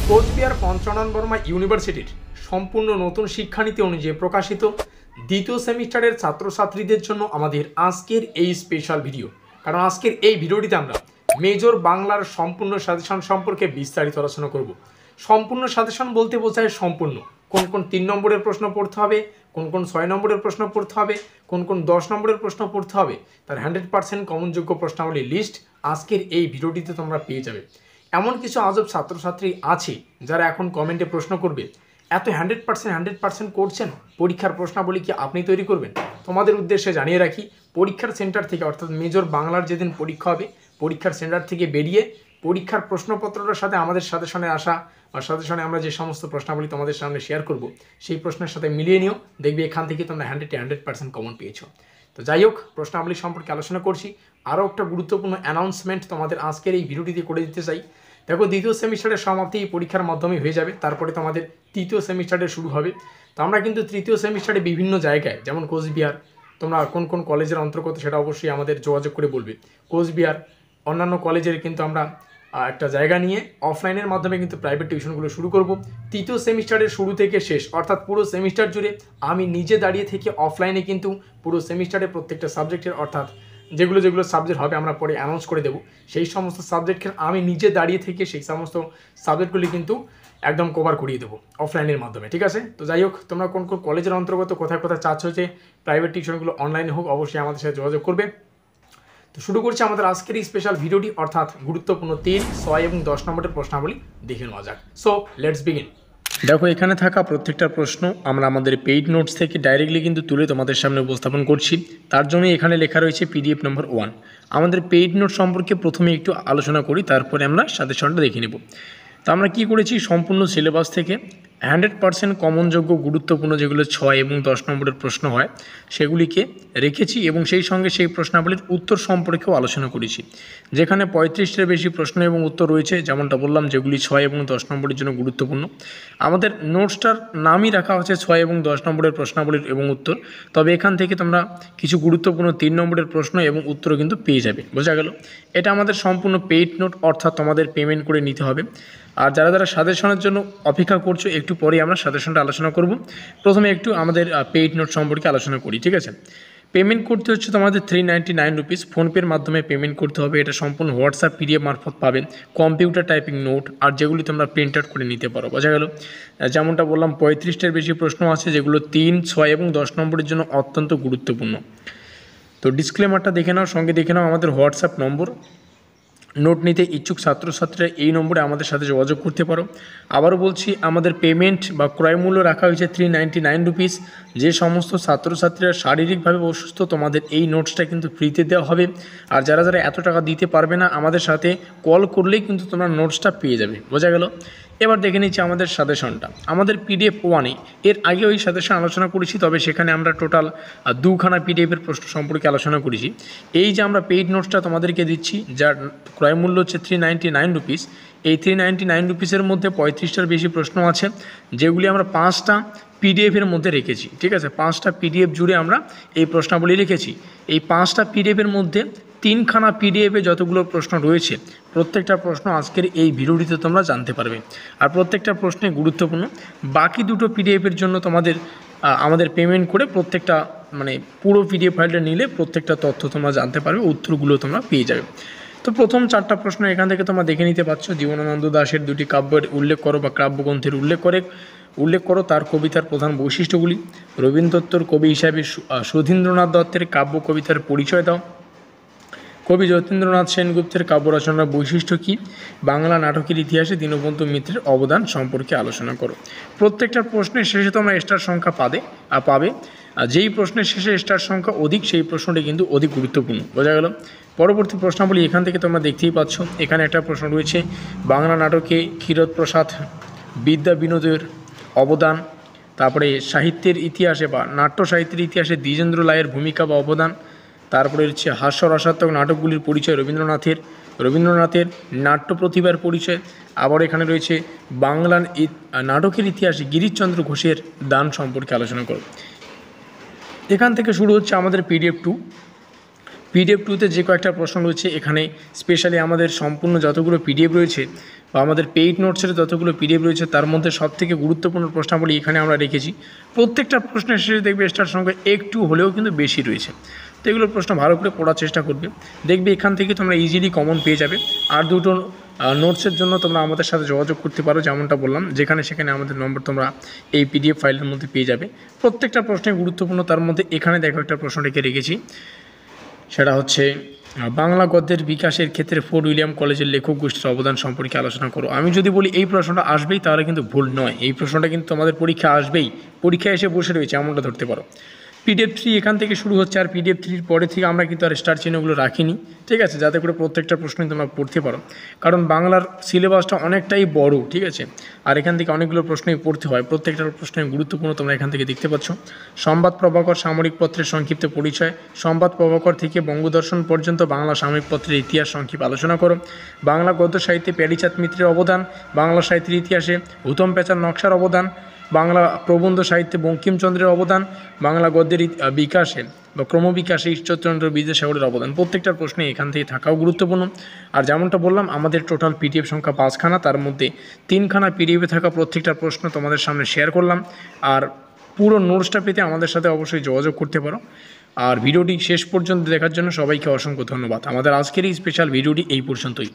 কোচবিহার পঞ্চানন বর্মা ইউনিভার্সিটির সম্পূর্ণ নতুন শিক্ষানীতি অনুযায়ী প্রকাশিত দ্বিতীয় সেমিস্টারের ছাত্রছাত্রীদের জন্য আমাদের আজকের এই স্পেশাল ভিডিও। কারণ আজকের এই ভিডিওটিতে আমরা মেজর বাংলার সম্পূর্ণ সাজেশন সম্পর্কে বিস্তারিত আলোচনা করব। সম্পূর্ণ সাজেশন বলতে বোঝায় সম্পূর্ণ কোন কোন 3 নম্বরের প্রশ্ন পড়তে হবে, কোন কোন 6 নম্বরের প্রশ্ন পড়তে হবে, কোন কোন 10 নম্বরের প্রশ্ন পড়তে হবে, তার 100% কমনযোগ্য প্রশ্নাবলীর লিস্ট আজকের এই ভিডিওটিতে তোমরা পেয়ে যাবে। এমন কিছু আজব ছাত্রছাত্রী আছে যারা এখন কমেন্টে প্রশ্ন করবে, এত 100% করছেন, পরীক্ষার প্রশ্নাবলী কি আপনি তৈরি করবেন? তোমাদের উদ্দেশ্যে জানিয়ে রাখি, পরীক্ষার সেন্টার থেকে অর্থাৎ মেজর বাংলার যেদিন পরীক্ষা হবে, পরীক্ষার সেন্টার থেকে বেরিয়ে পরীক্ষার প্রশ্নপত্রটার সাথে আমাদের সাজেশনে আসা বা সাজেশনে আমরা যে সমস্ত প্রশ্নাবলী তোমাদের সামনে শেয়ার করব সেই প্রশ্নের সাথে মিলিয়ে নিও, দেখবে এখান থেকে তোমরা 100% কমন পেয়েছো। তো যাই হোক, প্রশ্নাবলী সম্পর্কে আলোচনা করছি। আরও একটা গুরুত্বপূর্ণ অ্যানাউন্সমেন্ট তোমাদের আজকের এই ভিডিওটিতে করে দিতে চাই। দেখো, দ্বিতীয় সেমিস্টারের সমাপ্তি এই পরীক্ষার মাধ্যমে হয়ে যাবে, তারপরে তোমাদের তৃতীয় সেমিস্টারে শুরু হবে। তো আমরা কিন্তু তৃতীয় সেমিস্টারে বিভিন্ন জায়গায়, যেমন কোচবিহার, তোমরা কোন কোন কলেজের অন্তর্গত সেটা অবশ্যই আমাদের যোগাযোগ করে বলবে। কোচবিহার অন্যান্য কলেজের কিন্তু আমরা একটা জায়গা নিয়ে অফলাইনের মাধ্যমে কিন্তু প্রাইভেট টিউশনগুলো শুরু করব। তৃতীয় সেমিস্টারের শুরু থেকে শেষ অর্থাৎ পুরো সেমিস্টার জুড়ে আমি নিজে দাঁড়িয়ে থেকে অফলাইনে কিন্তু পুরো সেমিস্টারে প্রত্যেকটা সাবজেক্টের অর্থাৎ যেগুলো সাবজেক্ট হবে আমরা পরে অ্যানাউন্স করে দেবো, সেই সমস্ত সাবজেক্টের আমি নিজে দাঁড়িয়ে থেকে সেই সমস্ত সাবজেক্টগুলি কিন্তু একদম কভার করিয়ে দেবো অফলাইনের মাধ্যমে, ঠিক আছে? তো যাই হোক, তোমরা কোন কোন কলেজের অন্তর্গত কোথায় কোথায় চাচ্ছ যে প্রাইভেট টিউশনগুলো অনলাইনে হোক, অবশ্যই আমাদের সাথে যোগাযোগ করবে। তো শুরু করছি আমাদের আজকের এই স্পেশাল ভিডিওটি, অর্থাৎ গুরুত্বপূর্ণ 3, 6 এবং 10 নম্বরের প্রশ্নাবলী দেখে নেওয়া যাক। So let's begin. দেখো, এখানে থাকা প্রত্যেকটা প্রশ্ন আমরা আমাদের পেইড নোটস থেকে ডাইরেক্টলি কিন্তু তুলে তোমাদের সামনে উপস্থাপন করছি। তার জন্য এখানে লেখা রয়েছে পিডিএফ নম্বর 1। আমাদের পেইড নোট সম্পর্কে প্রথমে একটু আলোচনা করি, তারপরে আমরা সাজেশনটা দেখে নেব। তো আমরা কী করেছি, সম্পূর্ণ সিলেবাস থেকে 100% কমনযোগ্য গুরুত্বপূর্ণ যেগুলো 6 এবং 10 নম্বরের প্রশ্ন হয় সেগুলিকে রেখেছি এবং সেই সঙ্গে সেই প্রশ্নাবলীর উত্তর সম্পর্কেও আলোচনা করেছি। যেখানে 35টার বেশি প্রশ্ন এবং উত্তর রয়েছে, যেমনটা বললাম, যেগুলি 6 এবং 10 নম্বরের জন্য গুরুত্বপূর্ণ। আমাদের নোটসটার নামই রাখা হচ্ছে 6 এবং 10 নম্বরের প্রশ্নাবলীর এবং উত্তর। তবে এখান থেকে তোমরা কিছু গুরুত্বপূর্ণ 3 নম্বরের প্রশ্ন এবং উত্তরও কিন্তু পেয়ে যাবে, বোঝা গেল? এটা আমাদের সম্পূর্ণ পেইড নোট, অর্থাৎ তোমাদের পেমেন্ট করে নিতে হবে। আর যারা যারা সাজেশনের জন্য অপেক্ষা করছো, একটু পরে আমরা সাজেশনটা আলোচনা করব। প্রথমে একটু আমাদের পেইড নোট সম্পর্কে আলোচনা করি, ঠিক আছে? পেমেন্ট করতে হচ্ছে তোমাদের 399 রুপিস, ফোনপের মাধ্যমে পেমেন্ট করতে হবে। এটা সম্পূর্ণ হোয়াটসঅ্যাপ পিডিএফ মারফত পাবেন, কম্পিউটার টাইপিং নোট আর যেগুলি তোমরা প্রিন্ট আউট করে নিতে পারো, বোঝা গেল? যেমনটা বললাম, 35টার বেশি প্রশ্ন আছে যেগুলো 3, 6 এবং 10 নম্বরের জন্য অত্যন্ত গুরুত্বপূর্ণ। তো ডিসক্লেমারটা দেখে নাও, সঙ্গে দেখে নাও আমাদের হোয়াটসঅ্যাপ নম্বর। নোট নিতে ইচ্ছুক ছাত্রছাত্রীরা এই নম্বরে আমাদের সাথে যোগাযোগ করতে পারো। আবারও বলছি, আমাদের পেমেন্ট বা ক্রয় মূল্য রাখা হয়েছে 399 রুপিস। যে সমস্ত ছাত্রছাত্রীরা শারীরিকভাবে অসুস্থ, তোমাদের এই নোটসটা কিন্তু ফ্রিতে দেওয়া হবে। আর যারা যারা এত টাকা দিতে পারবে না, আমাদের সাথে কল করলেই কিন্তু তোমরা নোটসটা পেয়ে যাবে, বোঝা গেল? এবার দেখে নিচ্ছি আমাদের সাজেশনটা। আমাদের পিডিএফ 1-এ এর আগে ওই সাজেশন আলোচনা করেছি, তবে সেখানে আমরা টোটাল 2খানা পিডিএফের প্রশ্ন সম্পর্কে আলোচনা করেছি। এই যে আমরা পেইড নোটসটা তোমাদেরকে দিচ্ছি, যার ক্রয় মূল্য হচ্ছে 399 রুপিস, এই 399 রুপিসের মধ্যে 35টার বেশি প্রশ্ন আছে, যেগুলি আমরা 5টা পিডিএফের মধ্যে রেখেছি, ঠিক আছে? 5টা পিডিএফ জুড়ে আমরা এই প্রশ্নাবলী রেখেছি। এই 5টা পিডিএফের মধ্যে 3খানা পিডিএফে যতগুলো প্রশ্ন রয়েছে, প্রত্যেকটা প্রশ্ন আজকের এই ভিডিওটিতে তোমরা জানতে পারবে। আর প্রত্যেকটা প্রশ্নে গুরুত্বপূর্ণ। বাকি 2টো পিডিএফের জন্য তোমাদের আমাদের পেমেন্ট করে প্রত্যেকটা পুরো পিডিএফ ফাইলটা নিলে প্রত্যেকটা তথ্য তোমরা জানতে পারবে, উত্তরগুলো তোমরা পেয়ে যাবে। তো প্রথম 4টা প্রশ্ন এখান থেকে তোমরা দেখে নিতে পারছো। জীবনানন্দ দাশের 2টি কাব্যের উল্লেখ করো বা কাব্যগ্রন্থের উল্লেখ করো তার কবিতার প্রধান বৈশিষ্ট্যগুলি। রবীন্দ্র দত্তর কবি হিসাবে সুধীন্দ্রনাথ দত্তের কাব্য কবিতার পরিচয় দাও। কবি যতীন্দ্রনাথ সেনগুপ্তের কাব্য রচনার বৈশিষ্ট্য কী? বাংলা নাটকের ইতিহাসে দীনবন্ধু মিত্রের অবদান সম্পর্কে আলোচনা করো। প্রত্যেকটা প্রশ্নের শেষে তোমরা স্টার সংখ্যা পাবে। যেই প্রশ্নের শেষে স্টার সংখ্যা অধিক, সেই প্রশ্নটি কিন্তু অধিক গুরুত্বপূর্ণ, বোঝা গেল? পরবর্তী প্রশ্নাবলী এখান থেকে তোমরা দেখতেই পাচ্ছ। এখানে একটা প্রশ্ন রয়েছে, বাংলা নাটকে ক্ষীরোদ বিদ্যা বিনোদের অবদান। তারপরে সাহিত্যের ইতিহাসে বা নাট্য সাহিত্যের ইতিহাসে দ্বিজেন্দ্র রায়ের ভূমিকা বা অবদান। তারপরে হচ্ছে হাস্যরসাত্মক নাটকগুলির পরিচয় রবীন্দ্রনাথের নাট্য প্রতিভার পরিচয়। আবার এখানে রয়েছে বাংলা নাটকের ইতিহাসে গিরিশচন্দ্র ঘোষের দান সম্পর্কে আলোচনা করো। এখান থেকে শুরু হচ্ছে আমাদের পিডিএফ 2। পিডিএফ টুতে যে কয়েকটা প্রশ্ন রয়েছে এখানে স্পেশালি আমাদের সম্পূর্ণ যতগুলো পিডিএফ রয়েছে বা আমাদের পেইড নোটসের যতগুলো পিডিএফ রয়েছে তার মধ্যে সবথেকে গুরুত্বপূর্ণ প্রশ্নাবলী এখানে আমরা রেখেছি। প্রত্যেকটা প্রশ্নের শেষে দেখবে এটার সঙ্গে একটু হলেও কিন্তু বেশি রয়েছে, তো এগুলোর প্রশ্ন ভালো করে পড়ার চেষ্টা করবে, দেখবে এখান থেকে তোমরা ইজিলি কমন পেয়ে যাবে। আর দুটো নোটসের জন্য তোমরা আমাদের সাথে যোগাযোগ করতে পারো, যেমনটা বললাম যেখানে সেখানে আমাদের নম্বর তোমরা এই পিডিএফ ফাইলের মধ্যে পেয়ে যাবে। প্রত্যেকটা প্রশ্নে গুরুত্বপূর্ণ, তার মধ্যে এখানে দেখো একটা প্রশ্ন রেখেছি, সেটা হচ্ছে বাংলা গদ্যের বিকাশের ক্ষেত্রে ফোর্ট উইলিয়াম কলেজের লেখক গোষ্ঠীর অবদান সম্পর্কে আলোচনা করো। আমি যদি বলি এই প্রশ্নটা আসবেই তাহলে কিন্তু ভুল নয়, এই প্রশ্নটা কিন্তু আমাদের পরীক্ষা আসবেই, পরীক্ষায় এসে বসে রয়েছে এমনটা ধরতে পারো। পিডিএফ 3 এখান থেকে শুরু হচ্ছে, আর পিডিএফ 3 পরে থেকে আমরা কিন্তু আর স্টার চিহ্নগুলো রাখিনি, ঠিক আছে, যাতে করে প্রত্যেকটা প্রশ্নই তোমরা পড়তে পারো, কারণ বাংলার সিলেবাসটা অনেকটাই বড়, ঠিক আছে, আর এখান থেকে অনেকগুলো প্রশ্নই পড়তে হয়, প্রত্যেকটা প্রশ্নই গুরুত্বপূর্ণ তোমরা এখান থেকে দেখতে পাচ্ছ। সংবাদ প্রভাকর সামরিক পত্রের সংক্ষিপ্ত পরিচয়, সংবাদ প্রভাকর থেকে বঙ্গদর্শন পর্যন্ত বাংলা সামরিক পত্রের ইতিহাস সংক্ষিপ্ত আলোচনা করো। বাংলা গদ্য সাহিত্যে প্যারীচাঁদ মিত্রের অবদান, বাংলা সাহিত্যের ইতিহাসে উত্তম পেঁচার নকশার অবদান, বাংলা প্রবন্ধ সাহিত্যে বঙ্কিমচন্দ্রের অবদান, বাংলা গদ্যের বিকাশে বা ক্রমবিকাশে ঈশ্বরচন্দ্র বিদ্যাসাগরের অবদান। প্রত্যেকটা প্রশ্নে এখান থেকে থাকাও গুরুত্বপূর্ণ। আর যেমনটা বললাম আমাদের টোটাল পিডিএফ সংখ্যা 5খানা, তার মধ্যে 3খানা পিডিএফে থাকা প্রত্যেকটা প্রশ্ন তোমাদের সামনে শেয়ার করলাম। আর পুরো নোটসটা পেতে আমাদের সাথে অবশ্যই যোগাযোগ করতে পারো। আর ভিডিওটি শেষ পর্যন্ত দেখার জন্য সবাইকে অসংখ্য ধন্যবাদ। আমাদের আজকের এই স্পেশাল ভিডিওটি এই পর্যন্তই।